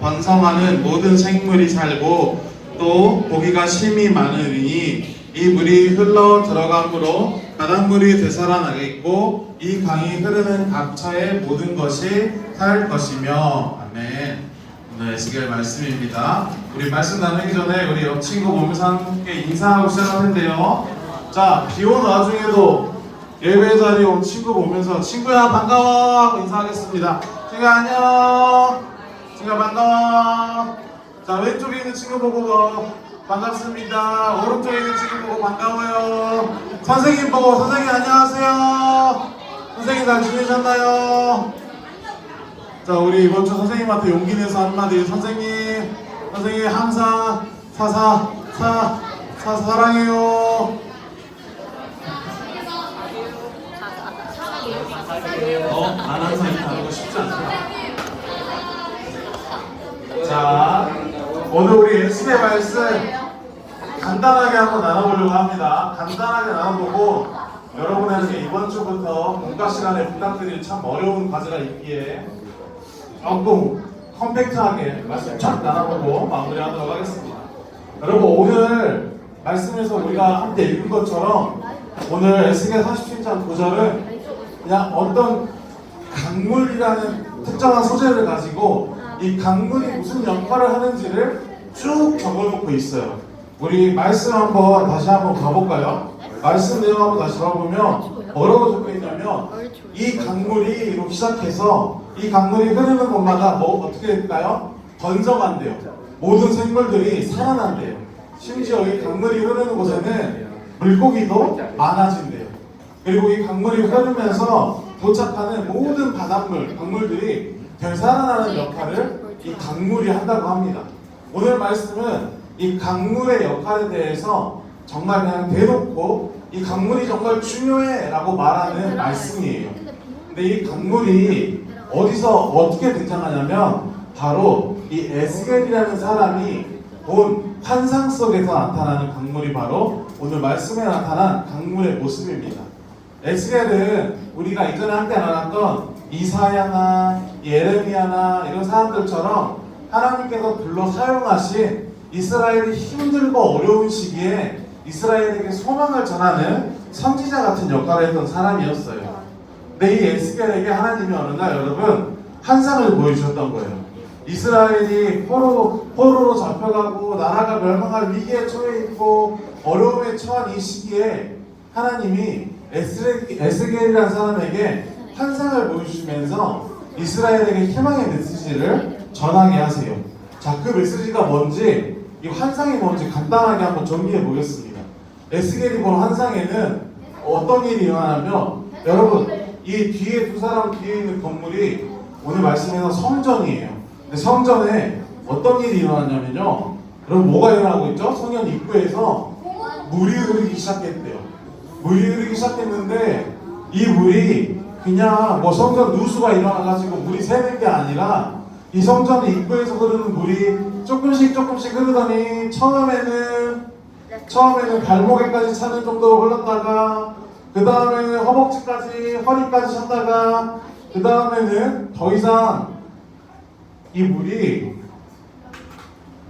번성하는 모든 생물이 살고 또 고기가 심이 많으니 이 물이 흘러 들어감으로 바닷물이 되살아나겠고 이 강이 흐르는 각처의 모든 것이 살 것이며. 아멘. 오늘 에스겔 말씀입니다. 우리 말씀 나누기 전에 우리 옆 친구 보면서 함께 인사하고 시작할 텐데요. 자, 비오는 와중에도 예배 자리에 온 친구 보면서 친구야 반가워 하고 인사하겠습니다. 친구야 안녕. 친구야 반가워. 자, 왼쪽에 있는 친구 보고 반갑습니다. 오른쪽에 있는 친구 보고 반가워요. 선생님 보고 선생님 안녕하세요. 선생님 잘 지내셨나요? 자, 우리 이번 주 선생님한테 용기 내서 한마디. 선생님 항상 사랑해요. 난 항상 이렇게 하는 거 쉽지 않다. 자, 오늘 우리 에스겔 말씀 간단하게 한번 나눠보려고 합니다. 간단하게 나눠보고 여러분에게 이번 주부터 문과 시간에 부탁드릴 참 어려운 과제가 있기에 조금 컴팩트하게 말씀 쫙 나눠보고 마무리하도록 하겠습니다. 여러분, 오늘 말씀에서 우리가 함께 읽은 것처럼 오늘 에스겔 47장 9절은 그냥 어떤 강물이라는 특정한 소재를 가지고 이 강물이 무슨 역할을 하는지를 쭉 적어놓고 있어요. 우리 말씀 다시 한번 가볼까요? 말씀 내용 한번 다시 봐보면 뭐라고 적혀있냐면 이 강물이 이렇게 시작해서 이 강물이 흐르는 곳마다 어떻게 될까요? 번성한대요. 모든 생물들이 살아난대요. 심지어 이 강물이 흐르는 곳에는 물고기도 많아진대요. 그리고 이 강물이 흐르면서 도착하는 모든 바닷물, 강물들이 되살아나는 역할을 이 강물이 한다고 합니다. 오늘 말씀은 이 강물의 역할에 대해서 정말 그냥 대놓고 이 강물이 정말 중요해 라고 말하는 말씀이에요. 근데 이 강물이 어디서 어떻게 등장하냐면 바로 이 에스겔이라는 사람이 본 환상 속에서 나타나는 강물이 바로 오늘 말씀에 나타난 강물의 모습입니다. 에스겔은 우리가 이전에 함께 나눴던 이사야나 예레미야나 이런 사람들처럼 하나님께서 불러 사용하신 이스라엘이 힘들고 어려운 시기에 이스라엘에게 소망을 전하는 선지자 같은 역할을 했던 사람이었어요. 근데 이 에스겔에게 하나님이 어느 날 여러분 환상을 보여주셨던 거예요. 이스라엘이 포로로 잡혀가고 나라가 멸망할 위기에 처해 있고 어려움에 처한 이 시기에 하나님이 에스겔이라는 사람에게 환상을 보여주시면서 이스라엘에게 희망의 메시지를 전하게 하세요. 자, 그 메시지가 뭔지, 이 환상이 뭔지 간단하게 한번 정리해 보겠습니다. 에스겔이 본 환상에는 어떤 일이 일어나냐면 여러분, 이 뒤에 두 사람 뒤에 있는 건물이 오늘 말씀에서 성전이에요. 근데 성전에 어떤 일이 일어났냐면요, 여러분 뭐가 일어나고 있죠? 성전 입구에서 물이 흐르기 시작했대요. 물이 흐르기 시작했는데 이 물이 그냥 성전 누수가 일어나가지고 물이 새는 게 아니라 이 성전 입구에서 흐르는 물이 조금씩 흐르더니 처음에는 발목에까지 차는 정도로 흘렀다가 그 다음에는 허벅지까지 허리까지 찼다가 그 다음에는 더 이상 이 물이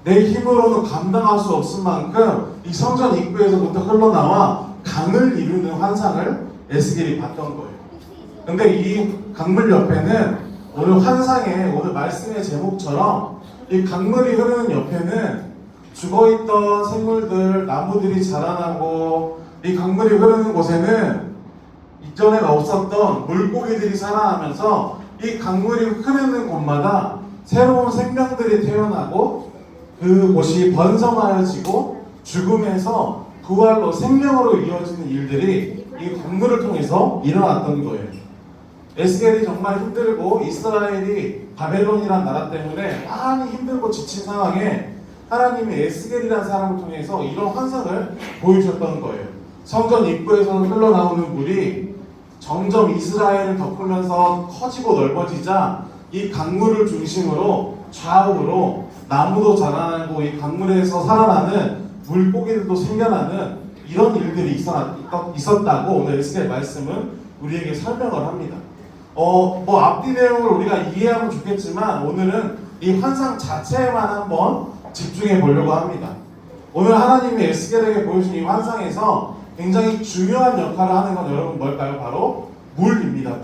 내 힘으로는 감당할 수 없을 만큼 이 성전 입구에서부터 흘러나와 강을 이루는 환상을 에스겔이 봤던 거예요. 근데 이 강물 옆에는 오늘 환상의 오늘 말씀의 제목처럼 이 강물이 흐르는 옆에는 죽어있던 생물들, 나무들이 자라나고 이 강물이 흐르는 곳에는 이전에 없었던 물고기들이 살아나면서 이 강물이 흐르는 곳마다 새로운 생명들이 태어나고 그곳이 번성하여지고 죽음에서 부활로 생명으로 이어지는 일들이 이 강물을 통해서 일어났던 거예요. 에스겔이 정말 힘들고 이스라엘이 바벨론이란 나라 때문에 많이 힘들고 지친 상황에 하나님이 에스겔이라는 사람을 통해서 이런 환상을 보여주셨던 거예요. 성전 입구에서 흘러나오는 물이 점점 이스라엘을 덮으면서 커지고 넓어지자 이 강물을 중심으로 좌우로 나무도 자라나고 이 강물에서 살아나는 물고기들도 생겨나는 이런 일들이 있었다고 오늘 에스겔 말씀은 우리에게 설명을 합니다. 앞뒤 내용을 우리가 이해하면 좋겠지만 오늘은 이 환상 자체에만 한번 집중해 보려고 합니다. 오늘 하나님이 에스겔에게 보여준 이 환상에서 굉장히 중요한 역할을 하는 건 여러분 뭘까요? 바로 물입니다.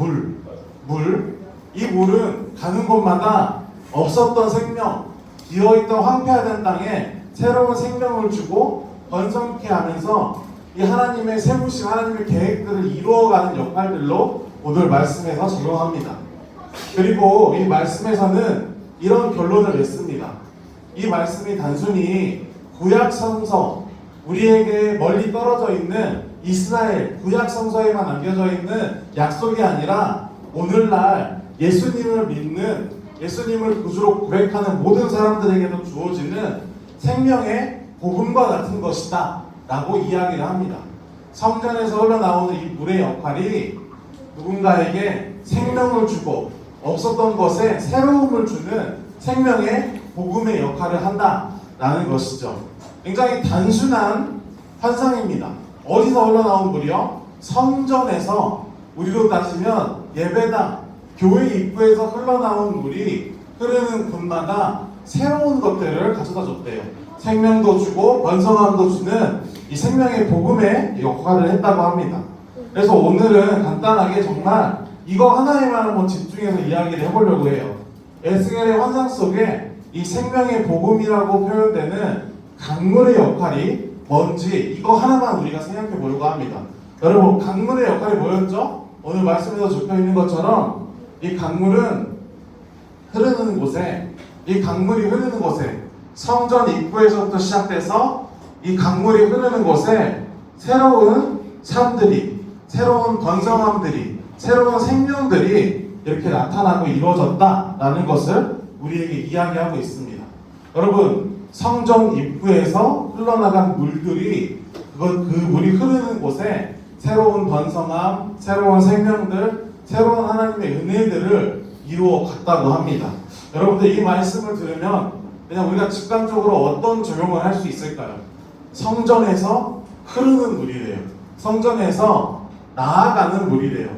물. 이 물은 가는 곳마다 없었던 생명, 비어있던 황폐화된 땅에 새로운 생명을 주고 번성케 하면서 이 하나님의 세우심, 하나님의 계획들을 이루어가는 역할들로 오늘 말씀에서 적용합니다. 그리고 이 말씀에서는 이런 결론을 냈습니다. 이 말씀이 단순히 구약 성서, 우리에게 멀리 떨어져 있는 이스라엘 구약 성서에만 남겨져 있는 약속이 아니라 오늘날 예수님을 믿는, 예수님을 구주로 고백하는 모든 사람들에게도 주어지는 생명의 복음과 같은 것이다 라고 이야기를 합니다. 성전에서 흘러나오는 이 물의 역할이 누군가에게 생명을 주고 없었던 것에 새로움을 주는 생명의 복음의 역할을 한다라는 것이죠. 굉장히 단순한 환상입니다. 어디서 흘러나온 물이요? 성전에서, 우리로 따지면 예배당, 교회 입구에서 흘러나온 물이 흐르는 곳마다 새로운 것들을 가져다 줬대요. 생명도 주고 번성함도 주는 이 생명의 복음의 역할을 했다고 합니다. 그래서 오늘은 간단하게 정말 이거 하나에만 한번 집중해서 이야기를 해보려고 해요. 에스겔의 환상 속에 이 생명의 복음이라고 표현되는 강물의 역할이 뭔지 이거 하나만 우리가 생각해 보려고 합니다. 여러분, 강물의 역할이 뭐였죠? 오늘 말씀에서 적혀 있는 것처럼 이 강물은 흐르는 곳에, 이 강물이 흐르는 곳에, 성전 입구에서부터 시작돼서 이 강물이 흐르는 곳에 새로운 삶들이, 새로운 번성함들이, 새로운 생명들이 이렇게 나타나고 이루어졌다라는 것을 우리에게 이야기하고 있습니다. 여러분, 성전 입구에서 흘러나간 물들이 그 물이 흐르는 곳에 새로운 번성함, 새로운 생명들, 새로운 하나님의 은혜들을 이루어 갔다고 합니다. 여러분들 이 말씀을 들으면 그냥 우리가 직관적으로 어떤 적용을 할 수 있을까요? 성전에서 흐르는 물이래요. 성전에서 나아가는 물이래요.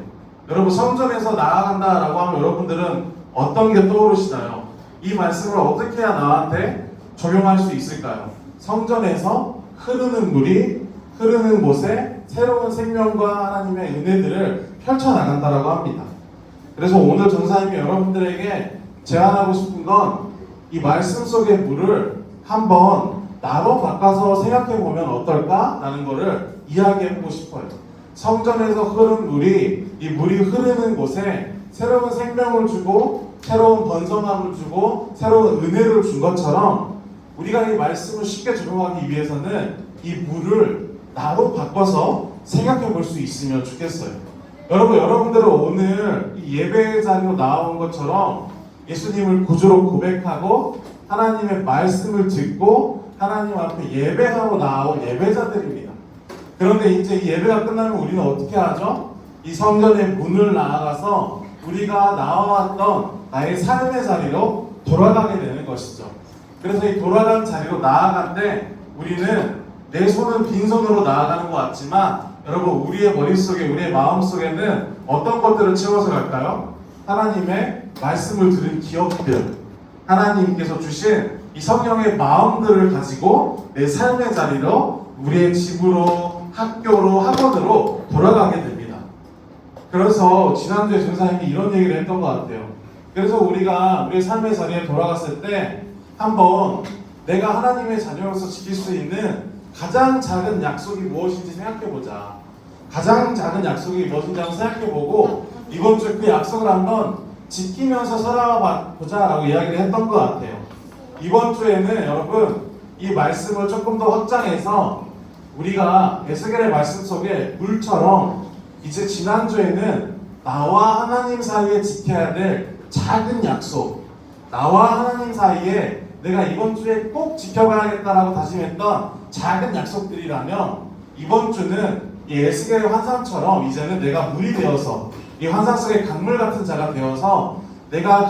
여러분, 성전에서 나아간다라고 하면 여러분들은 어떤 게 떠오르시나요? 이 말씀을 어떻게 해야 나한테 적용할 수 있을까요? 성전에서 흐르는 물이 흐르는 곳에 새로운 생명과 하나님의 은혜들을 펼쳐나간다라고 합니다. 그래서 오늘 전사님이 여러분들에게 제안하고 싶은 건 이 말씀 속의 물을 한번 나로 바꿔서 생각해보면 어떨까라는 것을 이야기해보고 싶어요. 성전에서 흐른 물이, 이 물이 흐르는 곳에 새로운 생명을 주고 새로운 번성함을 주고 새로운 은혜를 준 것처럼 우리가 이 말씀을 쉽게 적용하기 위해서는 이 물을 나로 바꿔서 생각해 볼 수 있으면 좋겠어요. 여러분들은 오늘 이 예배 자리로 나온 것처럼 예수님을 구주로 고백하고 하나님의 말씀을 듣고 하나님 앞에 예배하러 나온 예배자들입니다. 그런데 이제 이 예배가 끝나면 우리는 어떻게 하죠? 이 성전의 문을 나아가서 우리가 나와왔던 나의 삶의 자리로 돌아가게 되는 것이죠. 그래서 이 돌아간 자리로 나아갈 때 우리는 내 손은 빈손으로 나아가는 것 같지만 여러분, 우리의 머릿속에, 우리의 마음속에는 어떤 것들을 채워서 갈까요? 하나님의 말씀을 들은 기억들, 하나님께서 주신 이 성령의 마음들을 가지고 내 삶의 자리로, 우리의 집으로, 학교로, 학원으로 돌아가게 됩니다. 그래서 지난주에 전사님이 이런 얘기를 했던 것 같아요. 그래서 우리가 우리의 삶의 자리에 돌아갔을 때 한번 내가 하나님의 자녀로서 지킬 수 있는 가장 작은 약속이 무엇인지 생각해보자. 가장 작은 약속이 무엇인지 한번 생각해보고 이번 주에 그 약속을 한번 지키면서 살아보자 라고 이야기를 했던 것 같아요. 이번 주에는 여러분 이 말씀을 조금 더 확장해서 우리가 에스겔의 말씀 속에 물처럼 이제 지난주에는 나와 하나님 사이에 지켜야 될 작은 약속, 나와 하나님 사이에 내가 이번 주에 꼭 지켜봐야겠다라고 다짐했던 작은 약속들이라면 이번 주는 이 에스겔의 환상처럼 이제는 내가 물이 되어서 이 환상 속의 강물 같은 자가 되어서 내가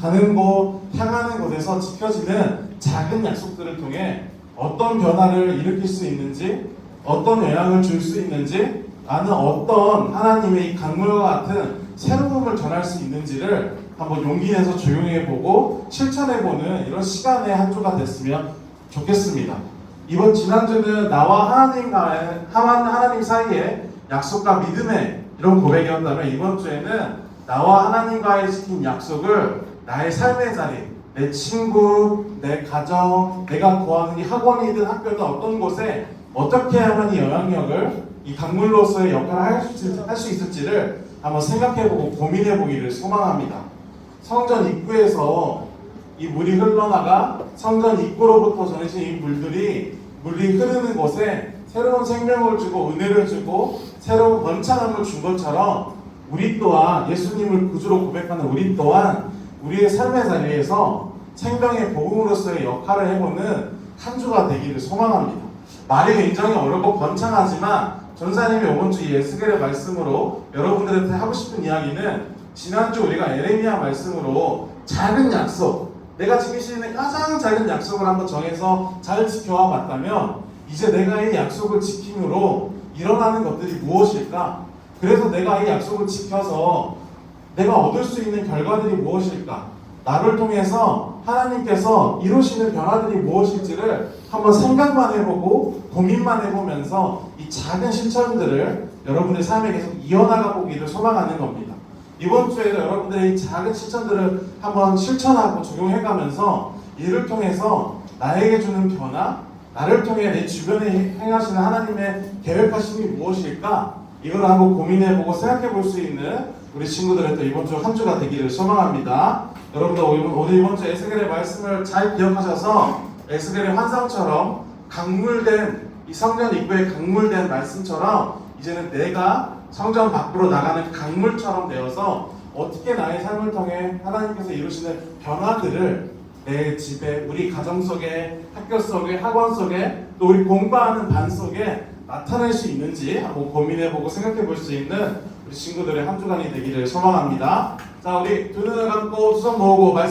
가는 곳, 향하는 곳에서 지켜지는 작은 약속들을 통해 어떤 변화를 일으킬 수 있는지, 어떤 영향을 줄 수 있는지, 나는 어떤 하나님의 이 강물과 같은 새로움을 전할 수 있는지를 한번 용기 내서 적용해보고 실천해보는 이런 시간의 한 주가 됐으면 좋겠습니다. 이번 지난주는 나와 하나님 사이에 약속과 믿음의 이런 고백이었다면, 이번 주에는 나와 하나님과의 지킨 약속을 나의 삶의 자리, 내 친구, 내 가정, 내가 구하는 이 학원이든 학교든 어떤 곳에 어떻게 하면 이 영향력을, 이 강물로서의 역할을 할 수 있을지를 한번 생각해보고 고민해보기를 소망합니다. 성전 입구에서 이 물이 흘러나가 성전 입구로부터 전해진 이 물이 흐르는 곳에 새로운 생명을 주고 은혜를 주고 새로운 번창함을 준 것처럼, 우리 또한 예수님을 구주로 고백하는 우리 또한 우리의 삶의 자리에서 생명의 복음으로서의 역할을 해보는 한 주가 되기를 소망합니다. 말이 굉장히 어렵고 번창하지만 전사님이 이번 주 예스겔의 말씀으로 여러분들한테 하고 싶은 이야기는, 지난주 우리가 에레미야 말씀으로 작은 약속, 내가 지킬 수 있는 가장 작은 약속을 한번 정해서 잘 지켜와 봤다면, 이제 내가 이 약속을 지킴으로 일어나는 것들이 무엇일까? 그래서 내가 이 약속을 지켜서 내가 얻을 수 있는 결과들이 무엇일까? 나를 통해서 하나님께서 이루시는 변화들이 무엇일지를 한번 생각만 해보고 고민만 해보면서 이 작은 실천들을 여러분의 삶에 계속 이어나가 보기를 소망하는 겁니다. 이번 주에도 여러분들의 이 작은 실천들을 한번 실천하고 적용해가면서 이를 통해서 나에게 주는 변화, 나를 통해 내 주변에 행하시는 하나님의 계획하심이 무엇일까? 이걸 한번 고민해보고 생각해볼 수 있는 우리 친구들의 또 이번 주 한 주가 되기를 소망합니다. 여러분들 오늘 이번 주 에스겔의 말씀을 잘 기억하셔서 에스겔의 환상처럼 강물된 이 성전 입구에 강물된 말씀처럼 이제는 내가 성전 밖으로 나가는 강물처럼 되어서 어떻게 나의 삶을 통해 하나님께서 이루시는 변화들을 내 집에, 우리 가정 속에, 학교 속에, 학원 속에, 또 우리 공부하는 반 속에 나타낼 수 있는지 한번 고민해보고 생각해볼 수 있는 우리 친구들의 한 주간이 되기를 소망합니다. 자, 우리 두 눈을 감고 두 손 모으고 말씀